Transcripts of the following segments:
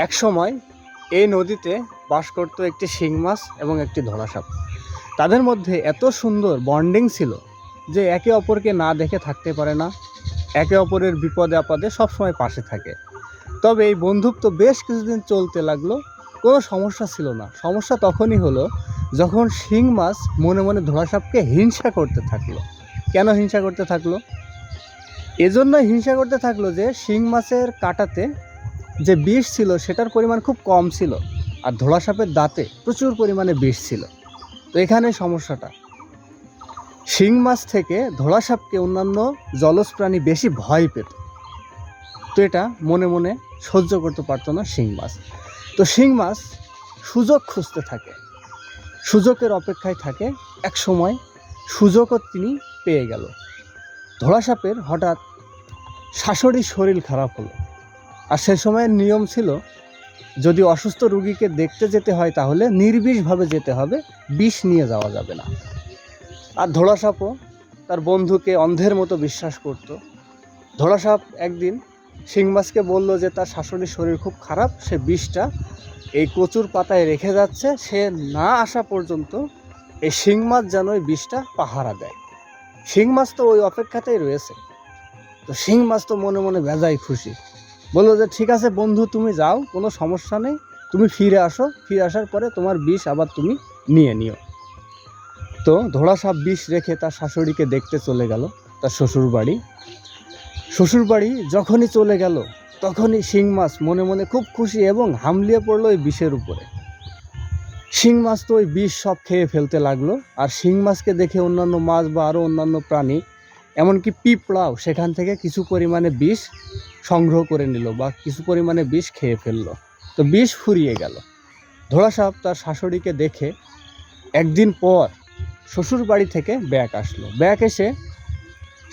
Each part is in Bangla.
এক সময় এই নদীতে বাস করত একটি শিং মাছ এবং একটি ধলা সাপ। তাদের মধ্যে এত সুন্দর বন্ডিং ছিল যে একে অপরকে না দেখে থাকতে পারে না, একে অপরের বিপদে আপদে সবসময় পাশে থাকে। তবে এই বন্ধুত্ব বেশ কিছুদিন চলতে লাগলো, কোনো সমস্যা ছিল না। সমস্যা তখনই হলো যখন শিং মাছ মনে মনে ধলা সাপকে হিংসা করতে থাকলো। কেন হিংসা করতে থাকলো? এজন্য হিংসা করতে থাকলো যে শিং মাছের কাঁটাতে যে বিষ ছিল সেটার পরিমাণ খুব কম ছিল, আর ধলা সাপের দাঁতে প্রচুর পরিমাণে বিষ ছিল। তো এখানে সমস্যাটা, শিং মাছ থেকে ধলা সাপকে অন্যান্য জলজ প্রাণী বেশি ভয় পেত। তো এটা মনে মনে সহ্য করতে পারতো না শিং মাছ। তো শিং মাছ সুযোগ খুঁজতে থাকে, সুযোগের অপেক্ষায় থাকে। এক সময় সুযোগও তিনি পেয়ে গেল। ধলা সাপের হঠাৎ শাশুড়ি শরীর খারাপ হলো, আর সে সময়ের নিয়ম ছিল যদি অসুস্থ রুগীকে দেখতে যেতে হয় তাহলে নির্বিষভাবে যেতে হবে, বিষ নিয়ে যাওয়া যাবে না। আর ধলা সাপও তার বন্ধুকে অন্ধের মতো বিশ্বাস করত। ধলা সাপ একদিন শিং মাছকে বলল যে তার শাশুড়ির শরীর খুব খারাপ, সে বিষটা এই কচুর পাতায় রেখে যাচ্ছে, সে না আসা পর্যন্ত এই শিং মাছ যেন ওই বিষটা পাহারা দেয়। শিং মাছ তো ওই অপেক্ষাতেই রয়েছে। তো শিং মাছ তো মনে মনে বেজায় খুশি, বললো যে ঠিক আছে বন্ধু, তুমি যাও, কোনো সমস্যা নেই, তুমি ফিরে আসো, ফিরে আসার পরে তোমার বিষ আবার তুমি নিয়ে নিও। তো ধলা সাপ বিষ রেখে তার শাশুড়িকে দেখতে চলে গেল তার শ্বশুর বাড়ি। শ্বশুর বাড়ি যখনই চলে গেল তখনই শিং মাছ মনে মনে খুব খুশি এবং হামলিয়ে পড়লো ওই বিষের উপরে। শিং মাছ তো ওই বিষ সব খেয়ে ফেলতে লাগলো, আর শিং মাছকে দেখে অন্যান্য মাছ বা আরও অন্যান্য প্রাণী, এমনকি পিঁপড়াও সেখান থেকে কিছু পরিমাণে বিষ সংগ্রহ করে নিল বা কিছু পরিমাণে বিষ খেয়ে ফেললো। তো বিষ ফুরিয়ে গেল। ধলা সাপ তার শাশুড়িকে দেখে একদিন পর শ্বশুর বাড়ি থেকে ব্যাক আসলো। ব্যাক এসে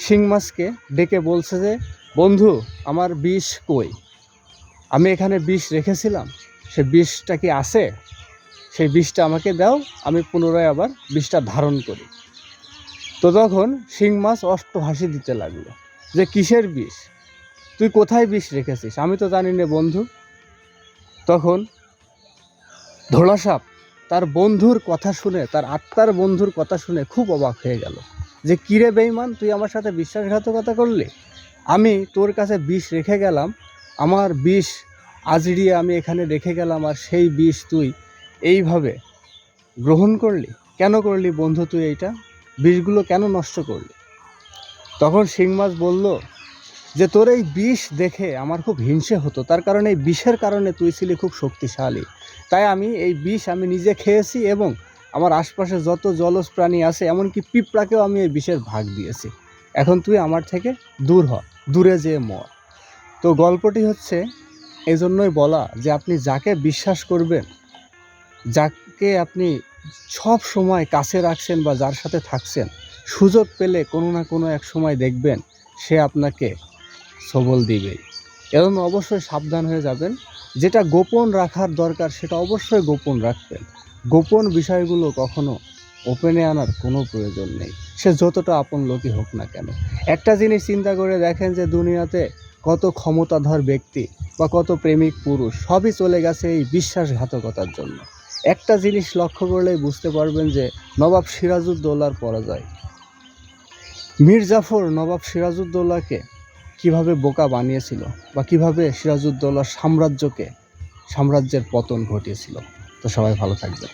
শিং মাছকে ডেকে বলছে যে বন্ধু, আমার বিষ কই? আমি এখানে বিষ রেখেছিলাম, সে বিষটা কি আছে? সেই বিষটা আমাকে দাও, আমি পুনরায় আবার বিষটা ধারণ করি। তো তখন শিং মাছ অট্টহাসি দিতে লাগলো যে কিসের বিষ? তুই কোথায় বিষ রেখেছিস? আমি তো জানি না বন্ধু। তখন ধলা সাপ তার বন্ধুর কথা শুনে, তার আত্মার বন্ধুর কথা শুনে খুব অবাক হয়ে গেল যে কিরে বেঈমান, তুই আমার সাথে বিশ্বাসঘাতকতা করলি? আমি তোর কাছে বিষ রেখে গেলাম, আমার বিষ আজড়িয়ে আমি এখানে রেখে গেলাম, আর সেই বিষ তুই এইভাবে গ্রহণ করলি? কেন করলি বন্ধু তুই এইটা? বিষগুলো কেন নষ্ট করলি? তখন শিং মাছ বলল যে তোর এই বিষ দেখে আমার খুব হিংসে হতো, তার কারণে এই বিষের কারণে তুই ছিলি খুব শক্তিশালী, তাই আমি এই বিষ আমি নিজে খেয়েছি এবং আমার আশপাশে যত জলজ প্রাণী আছে এমনকি পিঁপড়াকেও আমি এই বিষের ভাগ দিয়েছি। এখন তুই আমার থেকে দূর হ, দূরে যেয়ে মর। তো গল্পটি হচ্ছে এই জন্যই বলা যে আপনি যাকে বিশ্বাস করবেন, যাকে আপনি সব সময় কাছে রাখছেন বা যার সাথে থাকছেন, সুযোগ পেলে কোনো না কোনো এক সময় দেখবেন সে আপনাকে সবল দিবেই। এজন্য অবশ্যই সাবধান হয়ে যাবেন। যেটা গোপন রাখার দরকার সেটা অবশ্যই গোপন রাখবেন। গোপন বিষয়গুলো কখনো ওপেনে আনার কোনো প্রয়োজন নেই, সে যতটা আপন লোকই হোক না কেন। একটা জিনিস চিন্তা করে দেখেন যে দুনিয়াতে কত ক্ষমতাধর ব্যক্তি বা কত প্রেমিক পুরুষ সবই চলে গেছে এই বিশ্বাসঘাতকতার জন্য। একটা জিনিস লক্ষ্য করলেই বুঝতে পারবেন যে নবাব সিরাজউদ্দৌলার পরাজয়। মীর জাফর নবাব সিরাজউদ্দৌলাকে কিভাবে বোকা বানিয়েছিল বা কিভাবে সিরাজউদ্দৌলার সাম্রাজ্যের পতন ঘটিয়েছিল। তো সবাই ভালো থাকবেন।